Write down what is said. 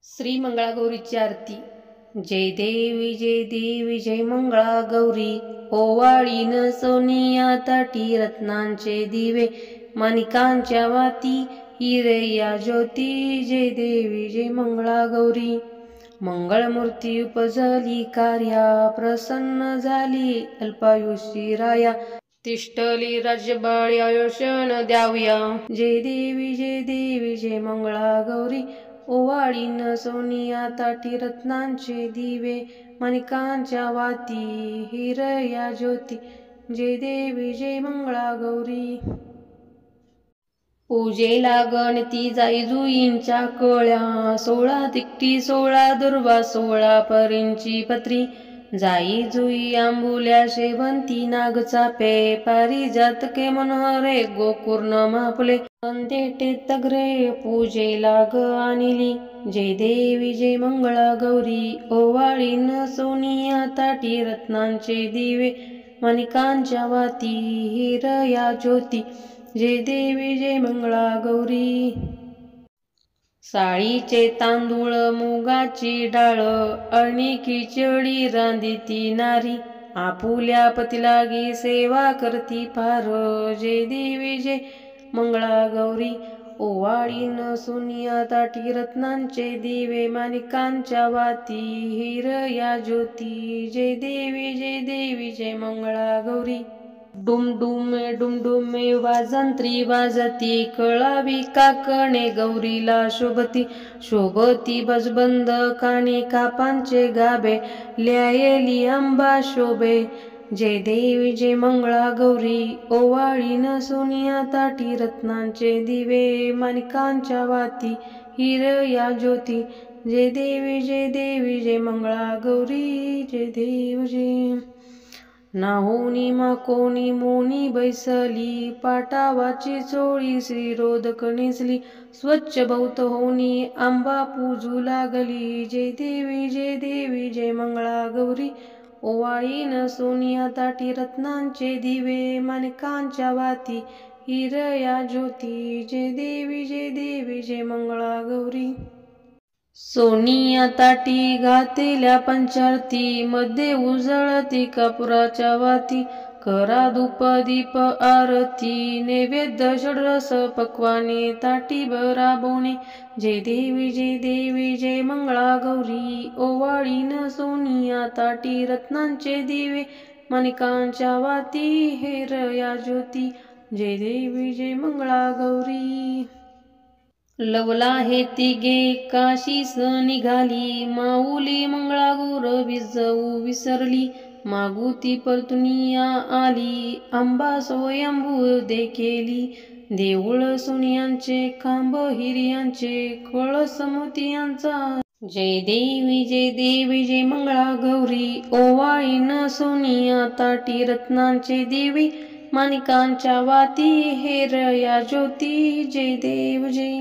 श्री मंगळागौरीची आरती। जय देवी जय मंगळागौरी। ओवाळीन सोनिया ताटी रत्नांचे दिवे, माणिकांच्या वाती हिरया ज्योती। जय देवी जय मंगळागौरी। मंगळमूर्ती उपजली कार्या, प्रसन्न झाली अल्पायुषी राया। तिष्ठली राज्यबाळी आयुष्यन द्यावया। जय देवी जय मंगळागौरी। ओवाळीन सोनिया ताटी रत्नांचे दिवे, माणिकांच्या वाती हिरया ज्योती। जय देवी जय मंगळागौरी। पूजेला गणती जाई जुईंच्या कळ्या, 16 तिकटी 16 दुर्वा 16 परींची पत्री। जाई जुई आंबुल्या शेवंती नागचापे, पारिजातके मनोहरे गोकर्ण मापले। संदेटे तगरे पूजेला ग आणिली, जय देवी जय मंगळागौरी। ओवाळीन सोनिया ताटी रत्नांचे दिवे, माणिकांच्या वाती हिरया ज्योती। जय देवी जय मंगळागौरी। साळीचे तांदूळ मुगाची डाळ, आणि खिचडी रांधिती नारी। आपुल्या पतीलागी सेवा करती फार, जय देवी जय मंगळागौरी। ओवाळीन सोनिया ताटी रत्नांचे दिवे, माणिकांच्या वाती हिरया ज्योती। जय देवी जय मंगळागौरी। डुमडुमे डुमडुमे वाजंत्री वाजती, कळावी काकणे गौरीला शोभती। शोभती बजबंद कानी कापांचे गाभे, ल्यायली अंबा शोभे। जय देवी जय मंगळागौरी। ओवाळीन सोनिया ताटी रत्नांचे दिवे, माणिकांच्या वाती हिरया ज्योती। जय देवी जय मंगळागौरी। जय देव जय। नाहोनी माकोनी मोनी बैसली, पाटावाची चोळी श्रीरोधक नेसली। स्वच्छ भौत होनी आंबा पूजू लागली, जय देवी जय मंगळागौरी। ओवाळीन सोनिया ताटी रत्नांचे दिवे, माणिकांच्या वाती हिरया ज्योती। जय देवी जय मंगळागौरी। सोनिया ताटी घातेल्या पंचारती, मध्ये उजळती कापुराच्या वाती। करा धूप दीप आरती, नैवेद्य षड्रस पक्वाने ताटी भराबोने। जय देवी जय मंगळागौरी। ओवाळीन सोनिया ताटी रत्नांचे दिवे, माणिकांच्या वाती हिरया ज्योती। जय देवी जय मंगळागौरी। लवला हे तिघे काशीस निघाली, माऊली मंगळागौर विजवू विसरली। मागुती परतुनिया आली, अंबा स्वयंभू देखेली। देऊळ सोन्यांचे खांब हिऱ्यांचे, कळस मोतियांचा। जय देवी जय मंगळागौरी। ओवाळीन सोनिया ताटी रत्नांचे दिवे, माणिकांच्या वाती हिरया ज्योती। जय देव जय